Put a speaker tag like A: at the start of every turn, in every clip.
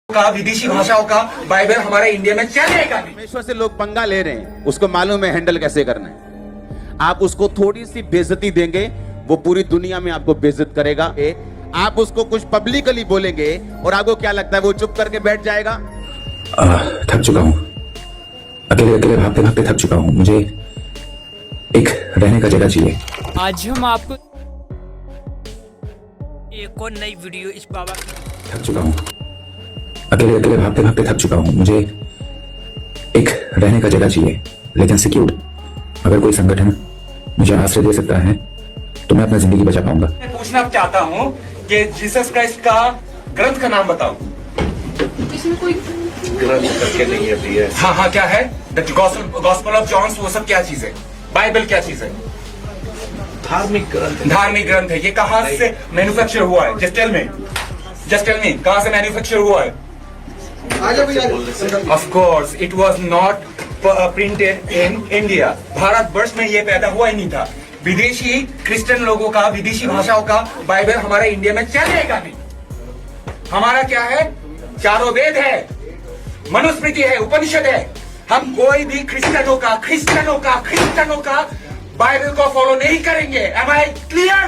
A: का विदेशी भाषाओं का बाइबल हमारे इंडिया में चलेगा नहीं।
B: परमेश्वर से लोग पंगा ले रहे हैं, उसको मालूम है हैंडल कैसे करना है। आप उसको थोड़ी सी बेइज्जती देंगे, वो पूरी दुनिया में आपको बेइज्जत करेगा। आप उसको कुछ पब्लिकली बोलेंगे और आपको क्या लगता है वो चुप करके बैठ जाएगा?
C: थक चुका हूँ, अकेले अकेले भागते भागते थक चुका हूँ। मुझे एक रहने का जगह चाहिए।
D: आज हम आपको एक और नई वीडियो इस बाबा की
C: थक चुका हूँ, अकेले अकेले भागते भागते थक चुका हूँ। मुझे एक रहने का जगह चाहिए, लेकिन सिक्योर्ड। अगर कोई संगठन मुझे आश्रय दे सकता है तो मैं अपनी जिंदगी बचा पाऊंगा।
A: मैं पूछना चाहता हूँ कि जीसस क्राइस्ट का ग्रंथ का नाम बताओ।
E: इसमें कोई
F: ग्रंथ करके नहीं आती है।
A: हाँ, क्या है? द गॉस्पेल ऑफ जॉन, वो सब क्या चीज है? बाइबल क्या चीज है?
F: धार्मिक ग्रंथ।
A: धार्मिक ग्रंथ है। ये कहाँ से मैन्युफैक्चर हुआ है? जस्ट टेल मी कहाँ से मैन्युफैक्चर हुआ है? Of course it was not printed in India. Bharatvarsh में ये पैदा हुआ ही नहीं था। विदेशी क्रिश्चियन लोगों का, विदेशी भाषाओं का बाइबल हमारे इंडिया में चलेगा नहीं। हमारा क्या है? चारों वेद है, मनुस्मृति है, उपनिषद है। हम कोई भी क्रिश्चियनों का बाइबल को फॉलो नहीं करेंगे। Am I clear?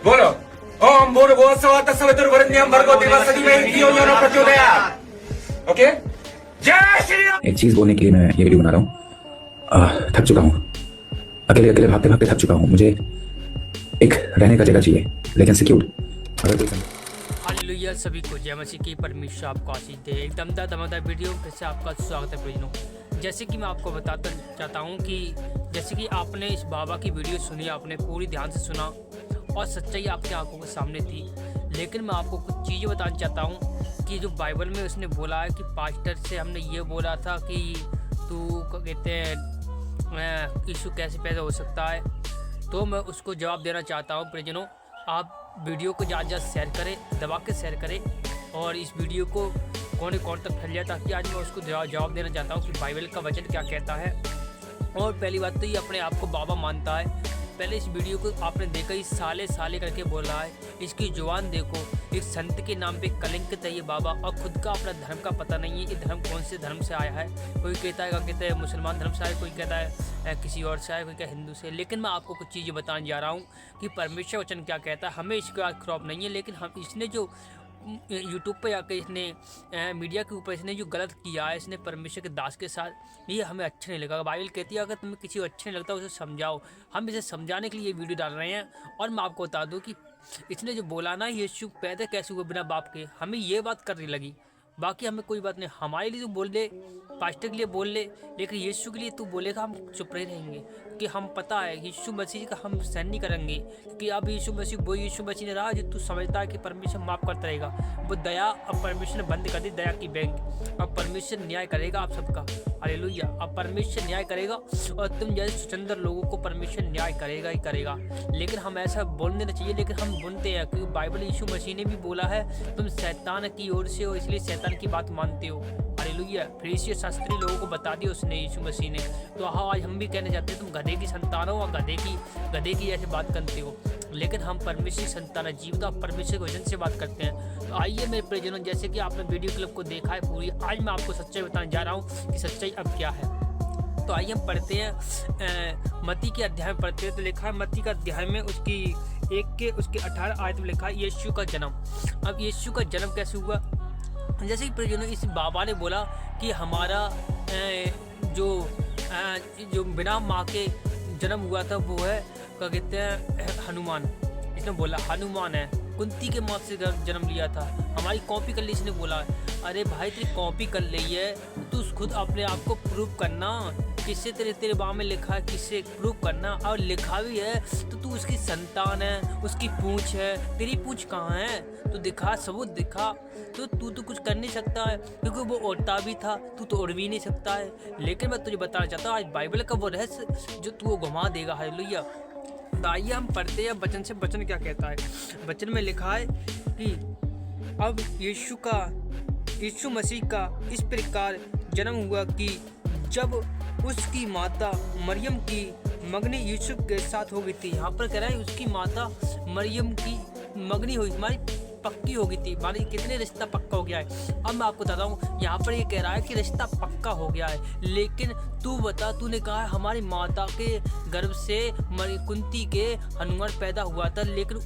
A: बोलो। ओम भूर्भुवस्सुवः तत्सवितुर्वरेण्यं भर्गो देवस्य धीमहि धियो यो न प्रचोदयात्। ओके, जय श्री राम।
C: एक चीज बोलने के लिए मैं ये वीडियो बना रहा हूँ। थक चुका हूँ, अकेले अकेले भागते भागते थक चुका हूँ। मुझे एक रहने का जगह चाहिए, लेकिन सिक्योर्ड। अगर कोई
D: हालेलुया। सभी को जय मसीह की। परमेश्वर आपको आशीष दे। एक दमदार धमाकेदार वीडियो फिर से आपका स्वागत है प्रियजनों। जैसे कि मैं आपको बताता चाहता हूँ कि जैसे कि आपने इस बाबा की वीडियो सुनी, आपने पूरी ध्यान से सुना और सच्चाई आपकी आंखों के सामने थी। लेकिन मैं आपको कुछ चीज़ें बताना चाहता हूँ कि जो बाइबल में उसने बोला है कि पास्टर से हमने ये बोला था कि तू कहते हैं यीशु कैसे पैदा हो सकता है, तो मैं उसको जवाब देना चाहता हूँ। प्रियजनों, आप वीडियो को ज़्यादा शेयर करें, दबा के शेयर करें और इस वीडियो को कोने कोने तक फैल जाए, ताकि आज मैं उसको जवाब देना चाहता हूँ कि बाइबल का वचन क्या कहता है। और पहली बात तो ये अपने आप को बाबा मानता है। पहले इस वीडियो को आपने देखा, ही साले करके बोल रहा है। इसकी जुबान देखो, एक संत के नाम पे कलंकित है ये बाबा, और खुद का अपना धर्म का पता नहीं है। ये धर्म कौन से धर्म से आया है? कोई कहता है मुसलमान धर्म से आया, कोई कहता है किसी और से आया, कोई कहता है हिंदू से। लेकिन मैं आपको कुछ चीज़ें बताने जा रहा हूँ कि परमेश्वर वचन क्या कहता है। हमें इसका खौफ नहीं है, लेकिन हम इसने जो यूट्यूब पे आकर इसने मीडिया के ऊपर इसने जो गलत किया है, इसने परमेश्वर के दास के साथ, ये हमें अच्छा नहीं लगा। बाइबल कहती है अगर तुम्हें किसी को अच्छा नहीं लगता उसे समझाओ। हम इसे समझाने के लिए ये वीडियो डाल रहे हैं। और मैं आपको बता दूं कि इसने जो बोला ना, यीशु पैदा कैसे हुआ बिना बाप के, हमें ये बात करनी लगी। बाकी हमें कोई बात नहीं। हमारे लिए तू बोल ले, पास्टर के लिए बोल ले, लेकिन यीशु के लिए तू बोलेगा हम चुप नहीं रहेंगे, कि हम पता है यीशु मसीह का हम सहन नहीं करेंगे। क्योंकि अब यीशु मसीह ने रहा जो तू समझता है कि परमेश्वर माफ़ करता रहेगा। वो दया अब परमेश्वर ने बंद कर दी, दया की बैंक। अब परमेश्वर न्याय करेगा आप सबका। हालेलुया। अब परमेश्वर न्याय करेगा और तुम जैसे स्वतंत्र लोगों को परमेश्वर न्याय करेगा ही करेगा। लेकिन हम ऐसा बोलने नहीं चाहिए, लेकिन हम बोलते हैं क्योंकि बाइबल यीशु मसीह ने भी बोला है तुम शैतान की ओर से हो, इसलिए शैतान की बात मानते हो। हालेलुया। फरीसी शास्त्री लोगों को बता दिया उसने, यीशु मसीह ने। तो हाँ, आज हम भी कहने चाहते हैं तुम गधे की संतान हो और गधे की ऐसे बात करते हो। लेकिन हम परमेश्वर की संतान है, जीवित और परमेश्वर के वचन से बात करते हैं। तो आइए मेरे प्रियजनों, जैसे कि आपने वीडियो क्लिप को देखा है पूरी, आज मैं आपको सच्चाई बताने जा रहा हूँ कि सच्चाई अब क्या है। तो आइए हम पढ़ते हैं मत्ती के अध्याय में पढ़ते हैं। तो लिखा है मत्ती का अध्याय में उसके 18 आयत में लिखा है यीशु का जन्म। अब यीशु का जन्म कैसे हुआ? जैसे कि प्रियजनों, इस बाबा ने बोला कि हमारा जो बिना माँ के जन्म हुआ था वो है क्या कहते हैं हनुमान। इसने बोला हनुमान है, कुंती के माँ से जन्म लिया था। हमारी कॉपी कर ली इसने बोला। अरे भाई तेरी कॉपी कर ली है, तू खुद अपने आप को प्रूव करना। किससे तेरे बाप में लिखा है, किससे प्रूव करना, और लिखा भी है तो तू उसकी संतान है, उसकी पूंछ है। तेरी पूंछ कहाँ है? तू दिखा, सबूत दिखा। तो तू तो कुछ कर नहीं सकता है, क्योंकि वो उड़ता भी था, तू तो उड़ भी नहीं सकता है। लेकिन मैं तुझे बताना चाहता हूँ आज बाइबल का वो रहस्य जो तू वो घुमा देगा। हालेलुया। तो आइए हम पढ़ते हैं वचन से। वचन क्या कहता है? वचन में लिखा है कि अब यीशु मसीह का इस प्रकार जन्म हुआ कि जब उसकी माता मरियम की मंगनी यूसुफ के साथ हो गई थी। यहाँ पर कह रहा है उसकी माता मरियम की मंगनी हुई। हमारी पक्की हो गई थी, मानी कितने रिश्ता पक्का हो गया है। अब मैं आपको बताता हूँ, यहाँ पर ये कह रहा है कि रिश्ता पक्का हो गया है, लेकिन तू बता, तूने कहा है हमारी माता के गर्भ से कुंती के हनुमान पैदा हुआ था, लेकिन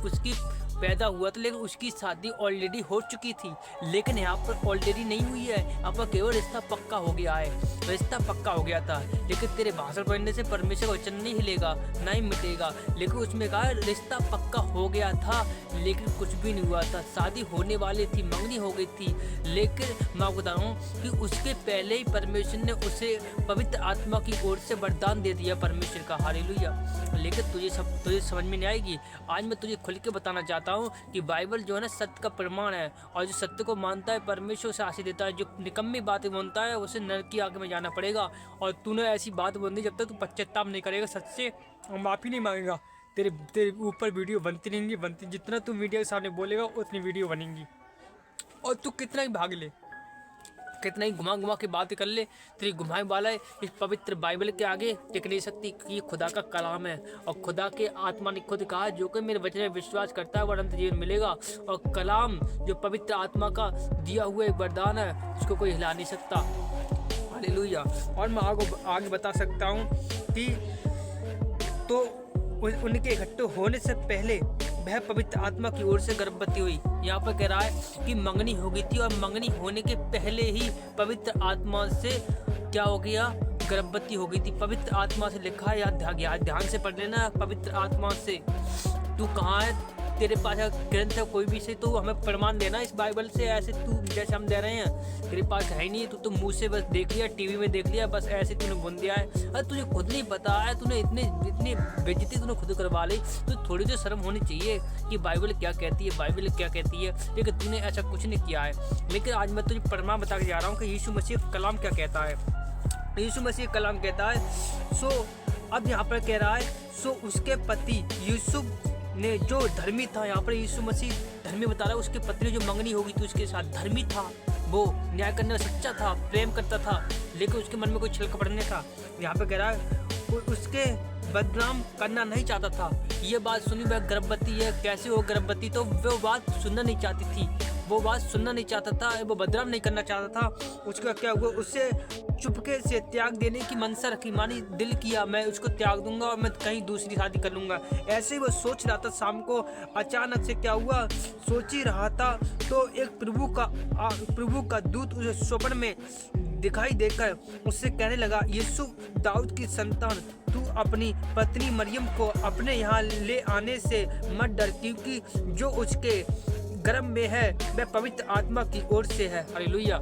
D: उसकी शादी ऑलरेडी हो चुकी थी, लेकिन यहाँ पर ऑलरेडी नहीं हुई है, यहाँ पर केवल रिश्ता पक्का हो गया है। रिश्ता पक्का हो गया था, लेकिन तेरे भाषण पढ़ने से परमेश्वर का वचन नहीं हिलेगा, ना ही मिटेगा। लेकिन उसमें कहा रिश्ता पक्का हो गया था, लेकिन कुछ भी नहीं हुआ था। शादी होने वाली थी, मंगनी हो गई थी, लेकिन मैं आपको बता रहा हूँ कि उसके पहले ही परमेश्वर ने उसे पवित्र आत्मा की ओर से वरदान दे दिया परमेश्वर का। हालेलुया। लेकिन तुझे समझ में नहीं आएगी। आज मैं तुझे खुल के बताना चाहता हूँ कि बाइबल जो है ना सत्य का प्रमाण है, और जो सत्य को मानता है परमेश्वर से आशीष देता है। जो निकम्मी बातें बोलता है उसे नरक की आग में जाना पड़ेगा। और तूने ऐसी बात बोल दी, जब तक तू पश्चाताप नहीं करेगा, सच से माफ़ी नहीं मांगेगा, तेरे ऊपर वीडियो बनती रहेंगी। जितना तू मीडिया के सामने बोलेगा उतनी वीडियो बनेंगी। और तू कितना ही भाग ले, कितना ही घुमा के बातें कर ले, तेरी घुमाए वाला है इस पवित्र बाइबल के आगे टिक नहीं सकती। ये खुदा का कलाम है, और खुदा के आत्मा ने खुद कहा जो कि मेरे वचन में विश्वास करता है वह अनंत जीवन मिलेगा। और कलाम जो पवित्र आत्मा का दिया हुआ एक वरदान है, उसको कोई हिला नहीं सकता। हालेलुया। और मैं आगे बता सकता हूँ कि तो उनके इकट्ठे होने से पहले वह पवित्र आत्मा की ओर से गर्भवती हुई। यहाँ पर कह रहा है कि मंगनी हो गई थी, और मंगनी होने के पहले ही पवित्र आत्मा से क्या हो गया, गर्भवती हो गई थी। पवित्र आत्मा से लिखा है, याद ध्यान से पढ़ लेना। पवित्र आत्मा से तू कहाँ है, तेरे पास ग्रंथ है कोई भी से, तो हमें प्रमाण देना इस बाइबल से। ऐसे तू जैसे हम दे रहे हैं, तेरे पास है ही नहीं, तू तो मुँह से बस देख लिया, टीवी में देख लिया, बस ऐसे तूने बुन दिया है। अरे तुझे खुद नहीं पता है, तूने इतनी बेइज्जती तूने खुद करवा ली। तो थोड़ी तो शर्म होनी चाहिए कि बाइबल क्या कहती है, बाइबल क्या कहती है। लेकिन तूने ऐसा कुछ नहीं किया है। लेकिन आज मैं तुझे प्रमाण बता के जा रहा हूँ कि यीशु मसीह कलाम क्या कहता है। यीशु मसीह कलाम कहता है, सो अब यहाँ पर कह रहा है, सो उसके पति यूसुफ ने जो धर्मी था, यहाँ पर यीशु मसीह धर्मी बता रहा है। उसके पत्नी जो मंगनी होगी थी उसके साथ धर्मी था, वो न्याय करने में सच्चा था, प्रेम करता था, लेकिन उसके मन में कोई छल कपट नहीं था। यहाँ पे कह रहा है उसके बदनाम करना नहीं चाहता था। ये बात सुनी वह गर्भवती है, कैसे हो गर्भवती, तो वो बात सुनना नहीं चाहती थी, वो बात सुनना नहीं चाहता था, वो बदनाम नहीं करना चाहता था। उसका क्या हुआ, उससे चुपके से त्याग देने की मनसा रखी, मानी दिल किया मैं उसको त्याग दूंगा और मैं कहीं दूसरी शादी कर लूँगा। ऐसे ही वो सोच रहा था। शाम को अचानक से क्या हुआ, सोच ही रहा था तो एक प्रभु का दूत उसे स्वप्न में दिखाई देकर उससे कहने लगा, यूसुफ दाऊद की संतान, तू अपनी पत्नी मरियम को अपने यहाँ ले आने से मत डर, क्योंकि जो उसके गर्भ में है वह पवित्र आत्मा की ओर से है। हालेलुया।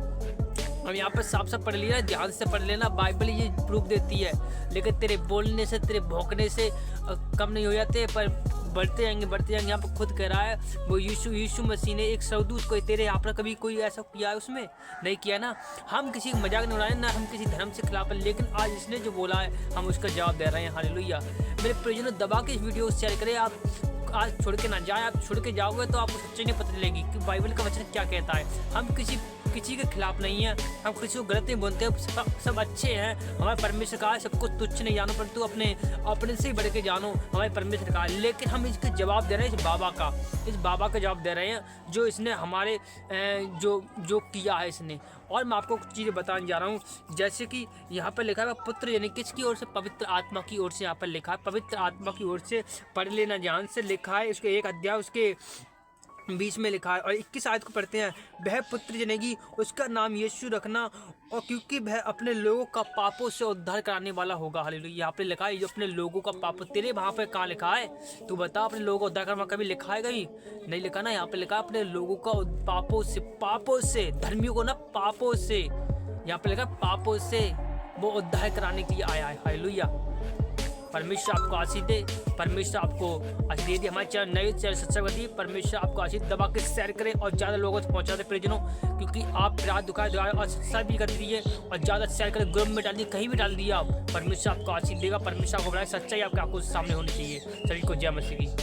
D: हम यहाँ पर साफ पढ़ लिया, ध्यान से पढ़ लेना, बाइबल ये प्रूफ देती है। लेकिन तेरे बोलने से, तेरे भौंकने से कम नहीं हो जाते, पर बढ़ते जाएंगे। यहाँ पर खुद कह रहा है वो यीशु मसीह ने एक स्वर्गदूत को, तेरे यहाँ पर कभी कोई ऐसा किया है, उसमें नहीं किया ना। हम किसी मजाक नहीं उड़ाए ना, हम किसी धर्म से खिलाफ है, लेकिन आज इसने जो बोला है हम उसका जवाब दे रहे हैं। हालेलुया। मेरे प्रियजनों, दबा के इस वीडियो को शेयर करें। आप आज छोड़ के ना जाए, आप छोड़ के जाओगे तो आपको सच्चाई नहीं पता चलेगी कि बाइबल का वचन क्या कहता है। हम किसी के खिलाफ नहीं है, हम किसी को गलत नहीं बोलते, सब अच्छे हैं। हमारे परमेश्वर का सबको तुच्छ नहीं जानो, परंतु अपने से ही बढ़ के जानो, हमारे परमेश्वर का। लेकिन हम इसके जवाब दे रहे हैं इस बाबा का जवाब दे रहे हैं, जो इसने हमारे जो किया है इसने। और मैं आपको कुछ चीज़ें बताने जा रहा हूँ, जैसे कि यहाँ पर लिखा है पुत्र, यानी किसकी ओर से, पवित्र आत्मा की ओर से। यहाँ पर लिखा है पवित्र आत्मा की ओर से, पढ़ लेना ध्यान से। लिखा है उसके एक अध्याय उसके बीच में लिखा है, और 21 आयत को पढ़ते हैं। वह पुत्र जनेगी, उसका नाम यीशु रखना, और क्योंकि वह अपने लोगों का पापों से उद्धार कराने वाला होगा। हालेलुया। यहाँ पे लिखा है जो अपने लोगों का पाप, तेरे वहाँ पे कहाँ लिखा है, तू बता। अपने लोगों का उद्धार करना कभी लिखा है, कहीं नहीं लिखा ना। यहाँ पे लिखा अपने लोगों का पापों से, धर्मियों को ना पापों से, यहाँ पे लिखा पापों से वो उद्धार कराने के लिए आया है। हालेलुया। परमेश्वर आपको आशीष दे, परमेश्वर आपको आशीष दे दी। हमारे चैनल नए चैनल सब्सक्राइब कर दिए, परमेश्वर आपको आशीष दबा के शेयर करें और ज़्यादा लोगों तक पहुँचा दे प्रियजनों, क्योंकि आप रात दुकान और सब्सक्राइब भी कर दीजिए और ज़्यादा शेयर करें। ग्रुप में डाल दिए, कहीं भी डाल दिए आप, परमेश्वर आपको आशीष देगा। परमेश्वर आपको बनाए, सच्चाई आपके सामने होनी चाहिए। सभी को जय मसीह की।